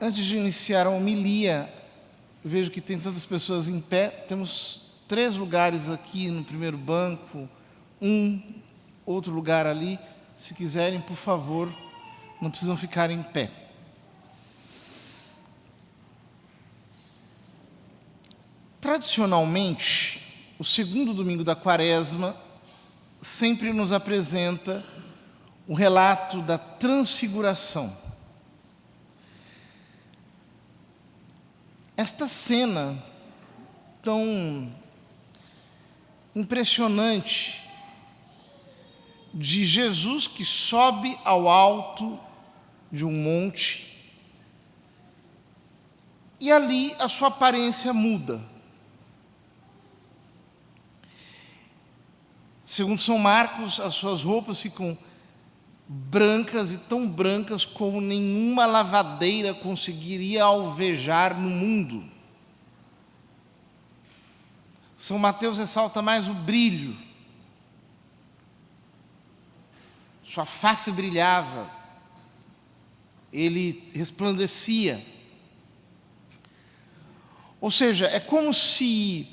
Antes de iniciar a homilia, vejo que tem tantas pessoas em pé. Temos 3 lugares aqui no primeiro banco, outro lugar ali. Se quiserem, por favor, não precisam ficar em pé. Tradicionalmente, o segundo domingo da Quaresma sempre nos apresenta o relato da transfiguração. Esta cena tão impressionante de Jesus que sobe ao alto de um monte e ali a sua aparência muda. Segundo São Marcos, as suas roupas ficam brancas e tão brancas como nenhuma lavadeira conseguiria alvejar no mundo. São Mateus ressalta mais o brilho. Sua face brilhava, ele resplandecia. Ou seja, é como se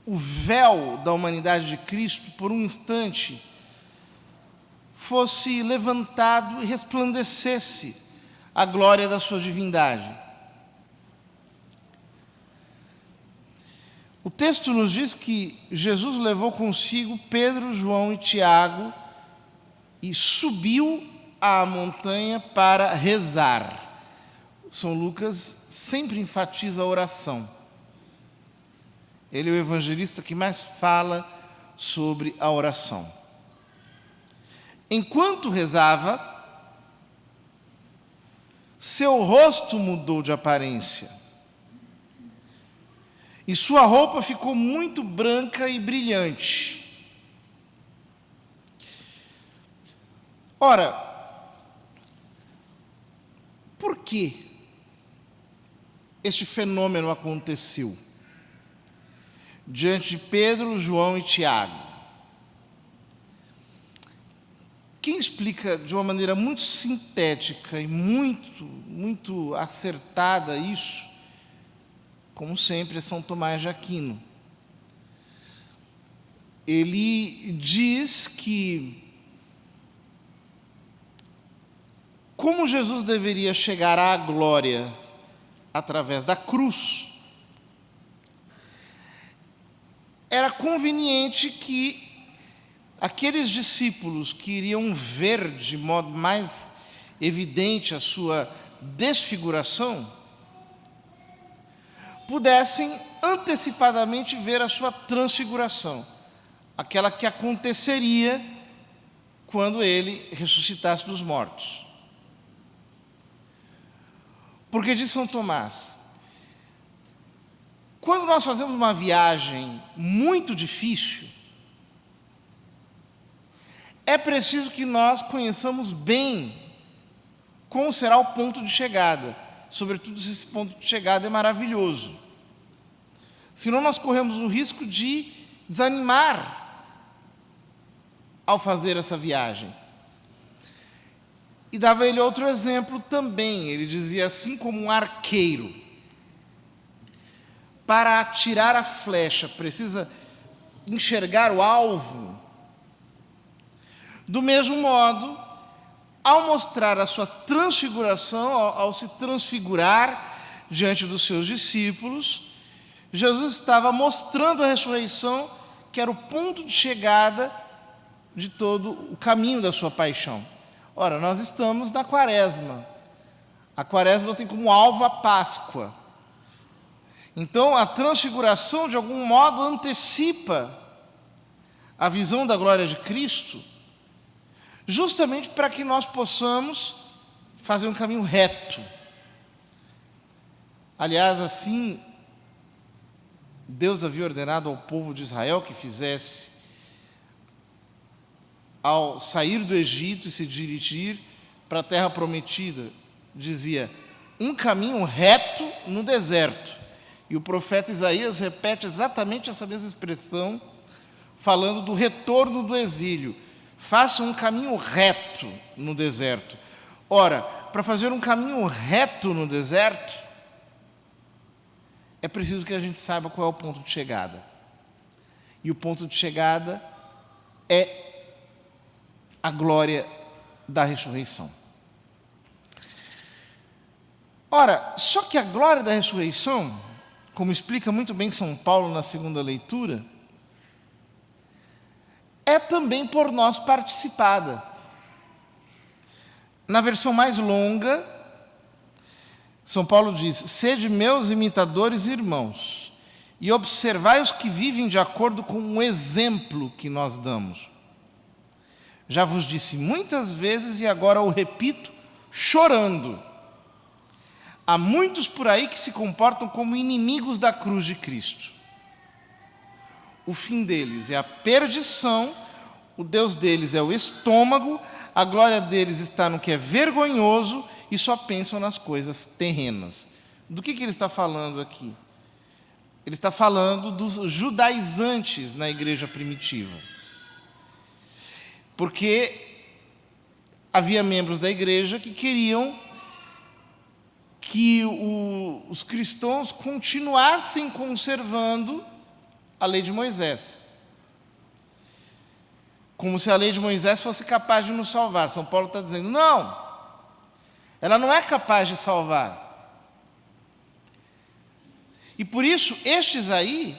o véu da humanidade de Cristo, por um instante, fosse levantado e resplandecesse a glória da sua divindade. O texto nos diz que Jesus levou consigo Pedro, João e Tiago e subiu à montanha para rezar. São Lucas sempre enfatiza a oração. Ele é o evangelista que mais fala sobre a oração. Enquanto rezava, seu rosto mudou de aparência e sua roupa ficou muito branca e brilhante. Ora, por que este fenômeno aconteceu diante de Pedro, João e Tiago? Quem explica de uma maneira muito sintética e muito acertada isso, como sempre, é São Tomás de Aquino. Ele diz que, como Jesus deveria chegar à glória através da cruz, era conveniente que aqueles discípulos que iriam ver de modo mais evidente a sua desfiguração, pudessem antecipadamente ver a sua transfiguração, aquela que aconteceria quando ele ressuscitasse dos mortos. Porque diz São Tomás, quando nós fazemos uma viagem muito difícil, é preciso que nós conheçamos bem como será o ponto de chegada, sobretudo se esse ponto de chegada é maravilhoso. Senão nós corremos o risco de desanimar ao fazer essa viagem. E dava ele outro exemplo também. Ele dizia assim, como um arqueiro, para atirar a flecha, precisa enxergar o alvo. Do mesmo modo, ao mostrar a sua transfiguração, ao se transfigurar diante dos seus discípulos, Jesus estava mostrando a ressurreição, que era o ponto de chegada de todo o caminho da sua paixão. Ora, nós estamos na Quaresma. A Quaresma tem como alvo a Páscoa. Então, a transfiguração, de algum modo, antecipa a visão da glória de Cristo, justamente para que nós possamos fazer um caminho reto. Aliás, assim, Deus havia ordenado ao povo de Israel que fizesse ao sair do Egito e se dirigir para a terra prometida. Dizia, um caminho reto no deserto. E o profeta Isaías repete exatamente essa mesma expressão, falando do retorno do exílio. Faça um caminho reto no deserto. Ora, para fazer um caminho reto no deserto, é preciso que a gente saiba qual é o ponto de chegada. E o ponto de chegada é a glória da ressurreição. Ora, só que a glória da ressurreição, como explica muito bem São Paulo na segunda leitura, é também por nós participada. Na versão mais longa, São Paulo diz: sede meus imitadores e irmãos, e observai os que vivem de acordo com o exemplo que nós damos. Já vos disse muitas vezes e agora o repito, chorando. Há muitos por aí que se comportam como inimigos da cruz de Cristo. O fim deles é a perdição, o Deus deles é o estômago, a glória deles está no que é vergonhoso e só pensam nas coisas terrenas. Do que ele está falando aqui? Ele está falando dos judaizantes na igreja primitiva. Porque havia membros da igreja que queriam que os cristãos continuassem conservando a lei de Moisés. Como se a lei de Moisés fosse capaz de nos salvar. São Paulo está dizendo, não, ela não é capaz de salvar. E por isso, estes aí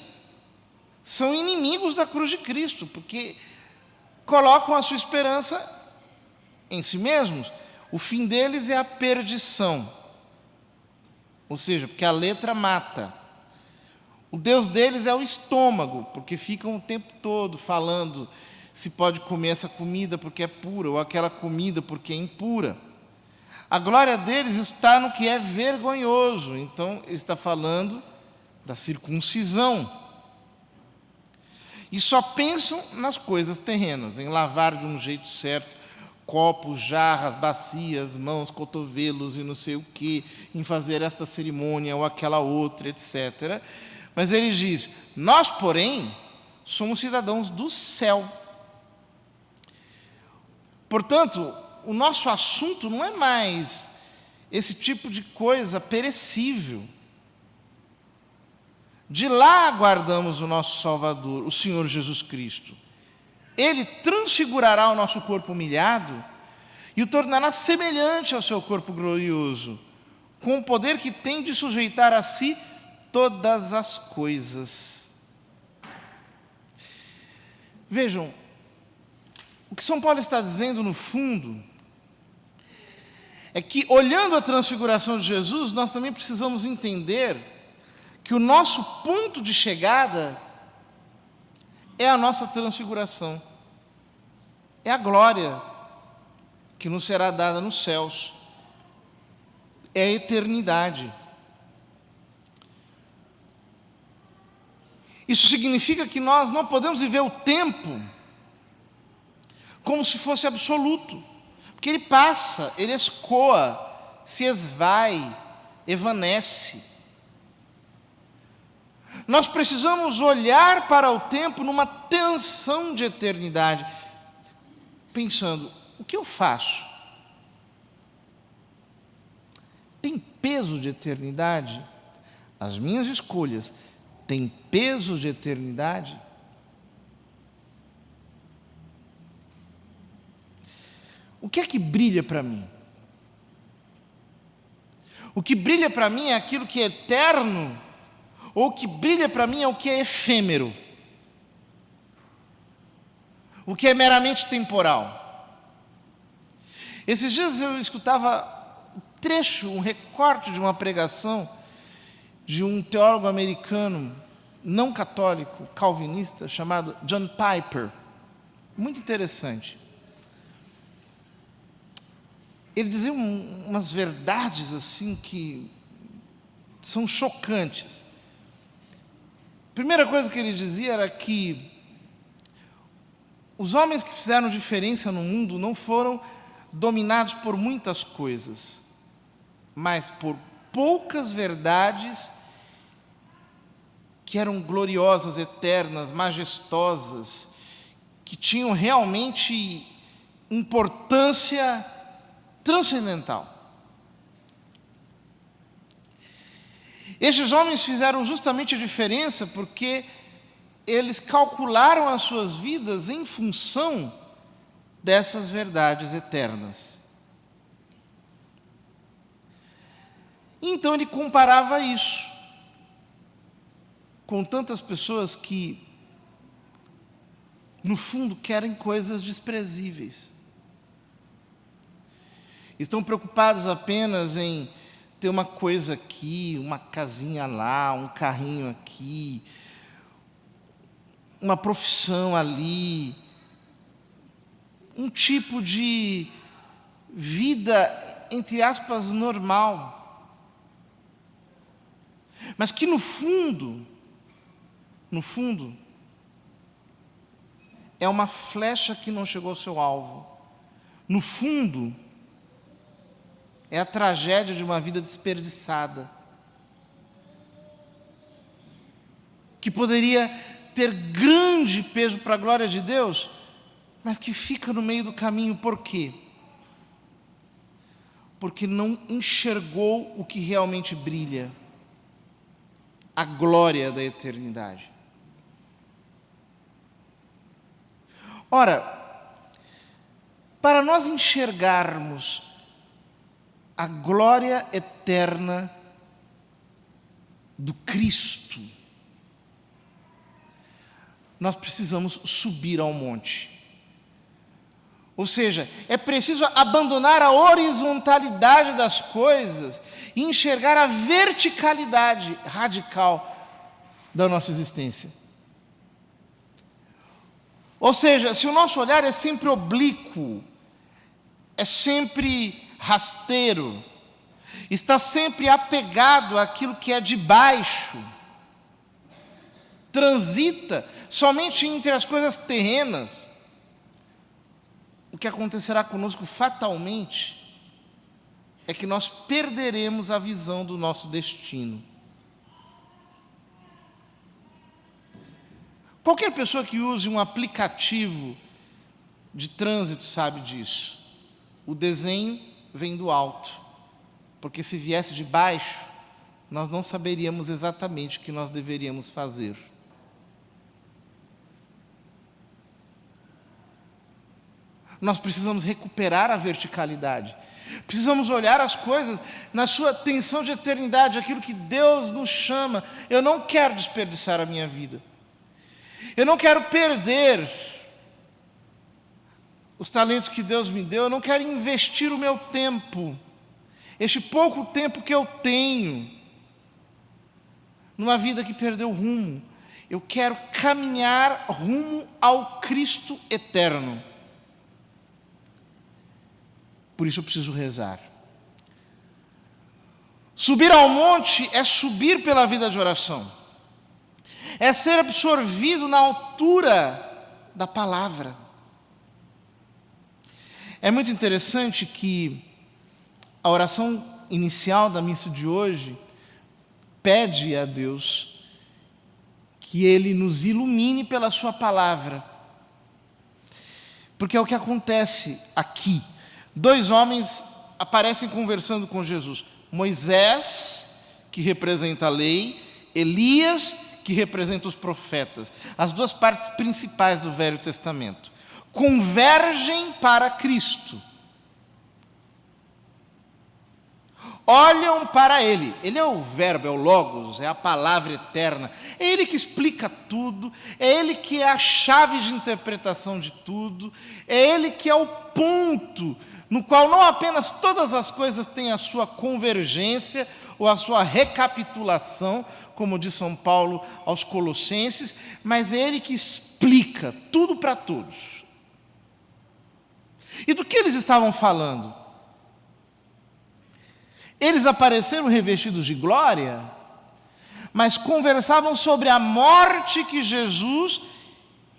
são inimigos da cruz de Cristo, porque colocam a sua esperança em si mesmos. O fim deles é a perdição. Ou seja, porque a letra mata. O Deus deles é o estômago, porque ficam o tempo todo falando se pode comer essa comida porque é pura, ou aquela comida porque é impura. A glória deles está no que é vergonhoso. Então, ele está falando da circuncisão. E só pensam nas coisas terrenas, em lavar de um jeito certo copos, jarras, bacias, mãos, cotovelos e não sei o que, em fazer esta cerimônia ou aquela outra, etc. Mas ele diz, nós, porém, somos cidadãos do céu. Portanto, o nosso assunto não é mais esse tipo de coisa perecível. De lá aguardamos o nosso Salvador, o Senhor Jesus Cristo. Ele transfigurará o nosso corpo humilhado e o tornará semelhante ao seu corpo glorioso, com o poder que tem de sujeitar a si todas as coisas. Vejam, o que São Paulo está dizendo no fundo é que, olhando a transfiguração de Jesus, nós também precisamos entender que o nosso ponto de chegada é a nossa transfiguração. É a glória que nos será dada nos céus. É a eternidade. Isso significa que nós não podemos viver o tempo como se fosse absoluto. Porque ele passa, ele escoa, se esvai, evanece. Nós precisamos olhar para o tempo numa tensão de eternidade, pensando, o que eu faço? Tem peso de eternidade? As minhas escolhas têm peso de eternidade? O que é que brilha para mim? O que brilha para mim é aquilo que é eterno, ou o que brilha para mim é o que é efêmero, o que é meramente temporal. Esses dias eu escutava um trecho, um recorte de uma pregação de um teólogo americano, não católico, calvinista, chamado John Piper. Muito interessante. Ele dizia umas verdades assim que são chocantes. A primeira coisa que ele dizia era que os homens que fizeram diferença no mundo não foram dominados por muitas coisas, mas por poucas verdades que eram gloriosas, eternas, majestosas, que tinham realmente importância transcendental. Estes homens fizeram justamente a diferença porque eles calcularam as suas vidas em função dessas verdades eternas. Então ele comparava isso com tantas pessoas que, no fundo, querem coisas desprezíveis. Estão preocupados apenas em ter uma coisa aqui, uma casinha lá, um carrinho aqui, uma profissão ali, um tipo de vida, entre aspas, normal. Mas que no fundo, é uma flecha que não chegou ao seu alvo. No fundo, é a tragédia de uma vida desperdiçada, que poderia ter grande peso para a glória de Deus, mas que fica no meio do caminho. Por quê? Porque não enxergou o que realmente brilha, a glória da eternidade. Ora, para nós enxergarmos a glória eterna do Cristo, nós precisamos subir ao monte. Ou seja, é preciso abandonar a horizontalidade das coisas e enxergar a verticalidade radical da nossa existência. Ou seja, se o nosso olhar é sempre oblíquo, é sempre rasteiro, está sempre apegado àquilo que é de baixo, transita somente entre as coisas terrenas, o que acontecerá conosco fatalmente é que nós perderemos a visão do nosso destino. Qualquer pessoa que use um aplicativo de trânsito sabe disso. O desenho vem do alto, porque se viesse de baixo, nós não saberíamos exatamente o que nós deveríamos fazer. Nós precisamos recuperar a verticalidade. Precisamos olhar as coisas na sua tensão de eternidade, aquilo que Deus nos chama. Eu não quero desperdiçar a minha vida. Eu não quero perder os talentos que Deus me deu. Eu não quero investir o meu tempo, este pouco tempo que eu tenho, numa vida que perdeu rumo. Eu quero caminhar rumo ao Cristo eterno. Por isso eu preciso rezar. Subir ao monte é subir pela vida de oração. É ser absorvido na altura da palavra. É muito interessante que a oração inicial da missa de hoje pede a Deus que Ele nos ilumine pela sua palavra. Porque é o que acontece aqui. 2 homens aparecem conversando com Jesus. Moisés, que representa a lei, Elias, que representa os profetas. As 2 partes principais do Velho Testamento convergem para Cristo. Olham para Ele. Ele é o verbo, é o Logos, é a palavra eterna. É Ele que explica tudo, é Ele que é a chave de interpretação de tudo, é Ele que é o ponto no qual não apenas todas as coisas têm a sua convergência ou a sua recapitulação, como diz São Paulo aos Colossenses, mas é Ele que explica tudo para todos. E do que eles estavam falando? Eles apareceram revestidos de glória, mas conversavam sobre a morte que Jesus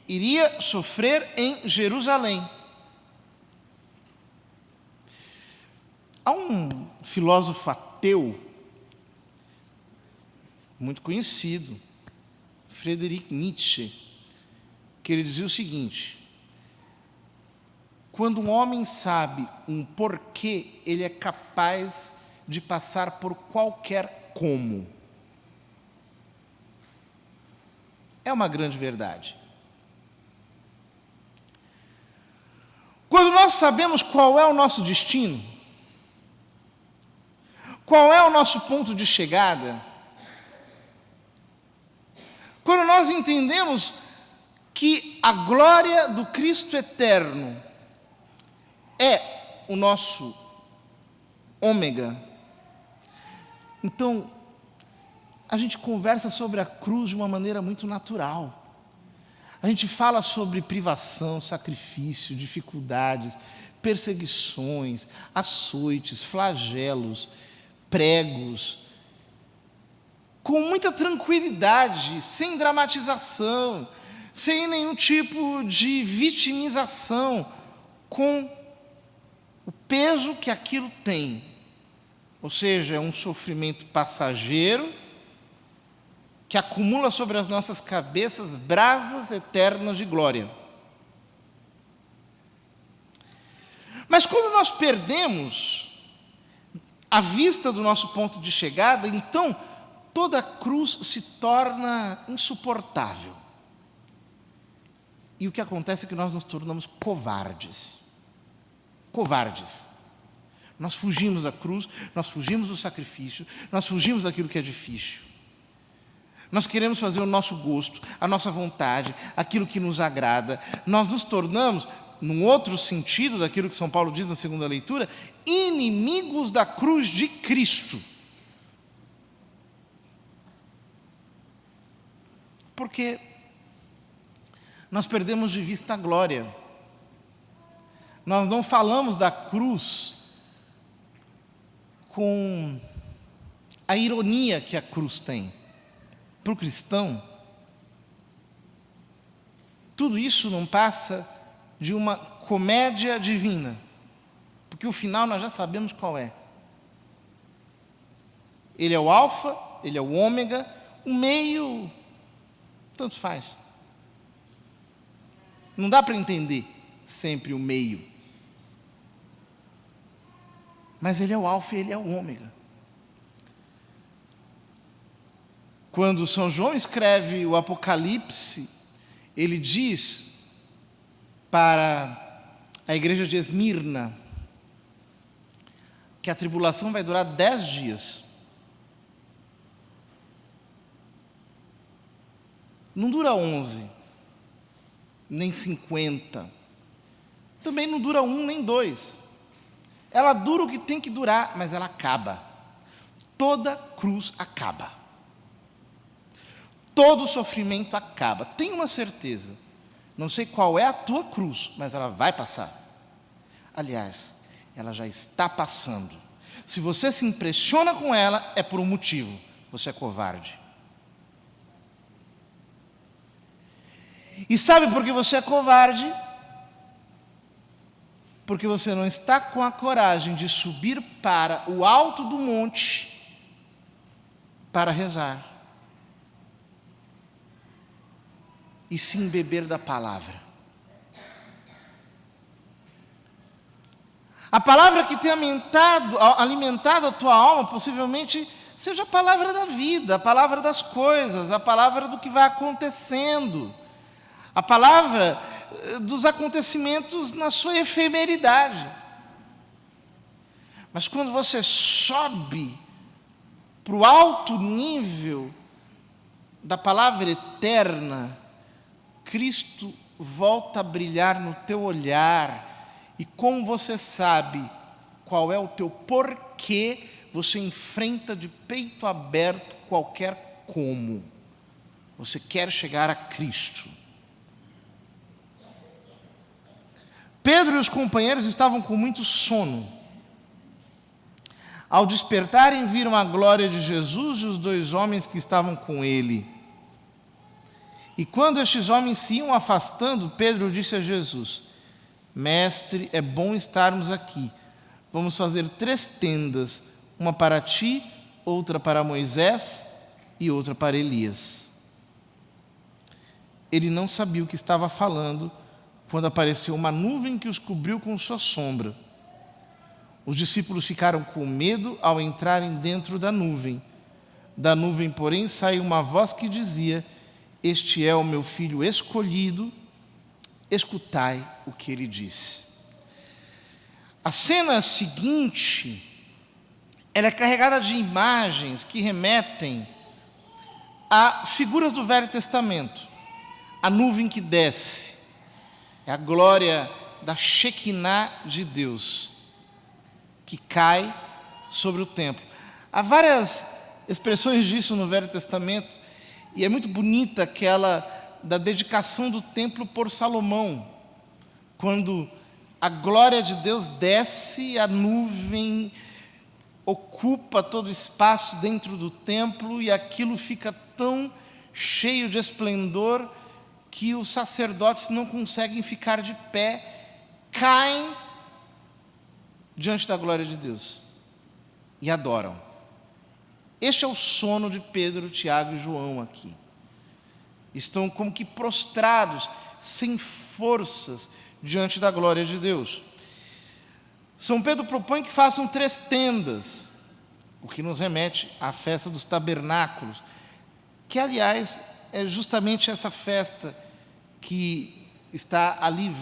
iria sofrer em Jerusalém. Há um filósofo ateu, muito conhecido, Friedrich Nietzsche, que ele dizia o seguinte: quando um homem sabe um porquê, ele é capaz de passar por qualquer como. É uma grande verdade. Quando nós sabemos qual é o nosso destino, qual é o nosso ponto de chegada, quando nós entendemos que a glória do Cristo eterno é o nosso ômega, então a gente conversa sobre a cruz de uma maneira muito natural. A gente fala sobre privação, sacrifício, dificuldades, perseguições, açoites, flagelos, pregos, com muita tranquilidade, sem dramatização, sem nenhum tipo de vitimização, com o peso que aquilo tem. Ou seja, é um sofrimento passageiro que acumula sobre as nossas cabeças brasas eternas de glória. Mas quando nós perdemos a vista do nosso ponto de chegada, então toda a cruz se torna insuportável. E o que acontece é que nós nos tornamos covardes. Covardes. Nós fugimos da cruz, nós fugimos do sacrifício, nós fugimos daquilo que é difícil. Nós queremos fazer o nosso gosto, a nossa vontade, aquilo que nos agrada. Nós nos tornamos, num outro sentido daquilo que São Paulo diz na segunda leitura, inimigos da cruz de Cristo. Porque nós perdemos de vista a glória. Nós não falamos da cruz com a ironia que a cruz tem. Para o cristão, tudo isso não passa de uma comédia divina, porque o final nós já sabemos qual é. Ele é o alfa, ele é o ômega, o meio, tanto faz. Não dá para entender sempre o meio. Mas ele é o alfa e ele é o ômega. Quando São João escreve o Apocalipse, ele diz para a igreja de Esmirna que a tribulação vai durar 10 dias. Não dura 11, nem 50. Também não dura 1 nem 2. Ela dura o que tem que durar, mas ela acaba. Toda cruz acaba. Todo sofrimento acaba. Tenha uma certeza. Não sei qual é a tua cruz, mas ela vai passar. Aliás, ela já está passando. Se você se impressiona com ela, é por um motivo. Você é covarde. E sabe por que você é covarde? Porque você não está com a coragem de subir para o alto do monte para rezar. E se embeber da palavra. A palavra que tem alimentado a tua alma, possivelmente, seja a palavra da vida, a palavra das coisas, a palavra do que vai acontecendo, a palavra dos acontecimentos na sua efemeridade. Mas quando você sobe para o alto nível da palavra eterna, Cristo volta a brilhar no teu olhar, e como você sabe qual é o teu porquê, você enfrenta de peito aberto qualquer como. Você quer chegar a Cristo. Pedro e os companheiros estavam com muito sono. Ao despertarem, viram a glória de Jesus e os 2 homens que estavam com ele. E quando estes homens se iam afastando, Pedro disse a Jesus: Mestre, é bom estarmos aqui. Vamos fazer 3 tendas, uma para ti, outra para Moisés e outra para Elias. Ele não sabia o que estava falando, quando apareceu uma nuvem que os cobriu com sua sombra. Os discípulos ficaram com medo ao entrarem dentro da nuvem. Da nuvem, porém, saiu uma voz que dizia: este é o meu filho escolhido, escutai o que ele disse. A cena seguinte, ela é carregada de imagens que remetem a figuras do Velho Testamento. A nuvem que desce é a glória da Shekinah de Deus, que cai sobre o templo. Há várias expressões disso no Velho Testamento, e é muito bonita aquela da dedicação do templo por Salomão, quando a glória de Deus desce e a nuvem ocupa todo o espaço dentro do templo, e aquilo fica tão cheio de esplendor que os sacerdotes não conseguem ficar de pé, caem diante da glória de Deus e adoram. Este é o sono de Pedro, Tiago e João aqui. Estão como que prostrados, sem forças, diante da glória de Deus. São Pedro propõe que façam 3 tendas, o que nos remete à festa dos tabernáculos, que, aliás, é justamente essa festa que está ali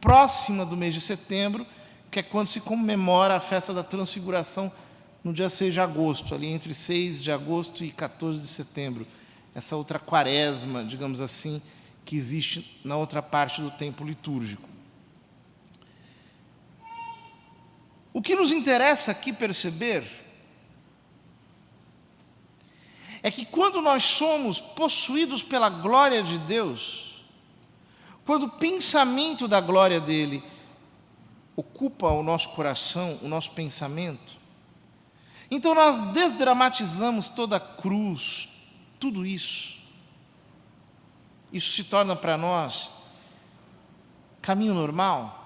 próxima do mês de setembro, que é quando se comemora a festa da Transfiguração, no dia 6 de agosto, ali entre 6 de agosto e 14 de setembro, essa outra quaresma, digamos assim, que existe na outra parte do tempo litúrgico. O que nos interessa aqui perceber é que quando nós somos possuídos pela glória de Deus, quando o pensamento da glória dele ocupa o nosso coração, o nosso pensamento, então nós desdramatizamos toda a cruz, tudo isso. Isso se torna para nós caminho normal.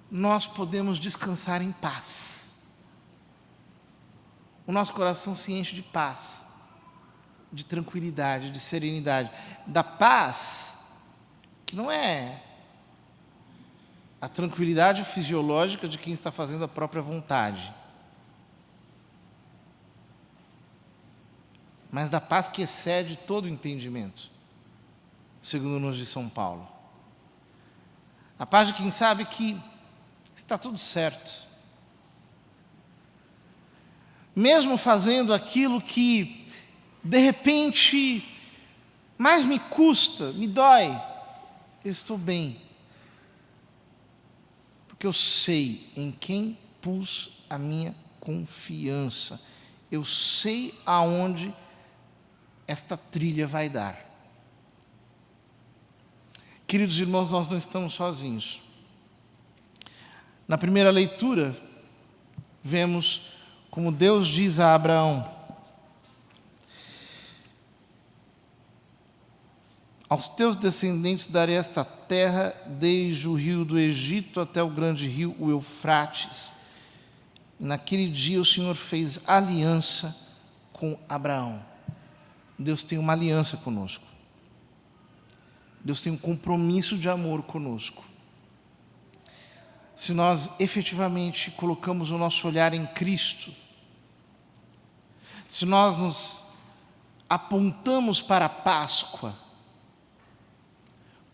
Nós podemos descansar em paz. O nosso coração se enche de paz, de tranquilidade, de serenidade. Da paz, que não é a tranquilidade fisiológica de quem está fazendo a própria vontade, mas da paz que excede todo o entendimento, segundo nos diz São Paulo. A paz de quem sabe que está tudo certo. Mesmo fazendo aquilo que, de repente, mais me custa, me dói, eu estou bem. Porque eu sei em quem pus a minha confiança. Eu sei aonde esta trilha vai dar. Queridos irmãos, nós não estamos sozinhos. Na primeira leitura, vemos como Deus diz a Abraão: aos teus descendentes darei esta terra, desde o rio do Egito até o grande rio, o Eufrates. E naquele dia o Senhor fez aliança com Abraão. Deus tem uma aliança conosco. Deus tem um compromisso de amor conosco. Se nós efetivamente colocamos o nosso olhar em Cristo, se nós nos apontamos para a Páscoa,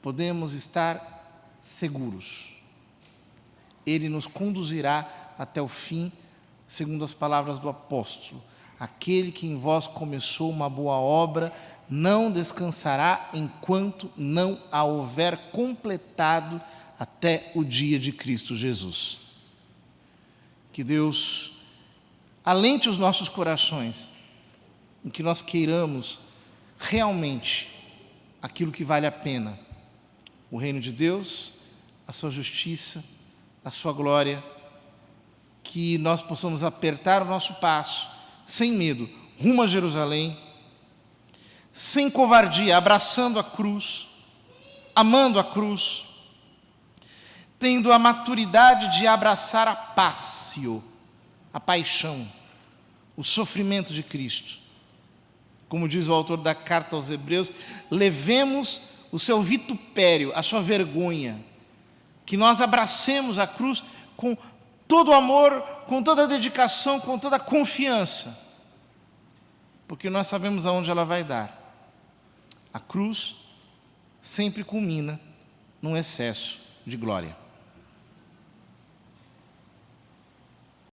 podemos estar seguros. Ele nos conduzirá até o fim, segundo as palavras do apóstolo: aquele que em vós começou uma boa obra, não descansará enquanto não a houver completado até o dia de Cristo Jesus. Que Deus alente os nossos corações, em que nós queiramos realmente aquilo que vale a pena: o reino de Deus, a sua justiça, a sua glória. Que nós possamos apertar o nosso passo, sem medo, rumo a Jerusalém, sem covardia, abraçando a cruz, amando a cruz, tendo a maturidade de abraçar a passio, a paixão, o sofrimento de Cristo. Como diz o autor da carta aos Hebreus, levemos o seu vitupério, a sua vergonha, que nós abracemos a cruz com todo o amor, com toda a dedicação, com toda a confiança, porque nós sabemos aonde ela vai dar. a cruz sempre culmina num excesso de glória.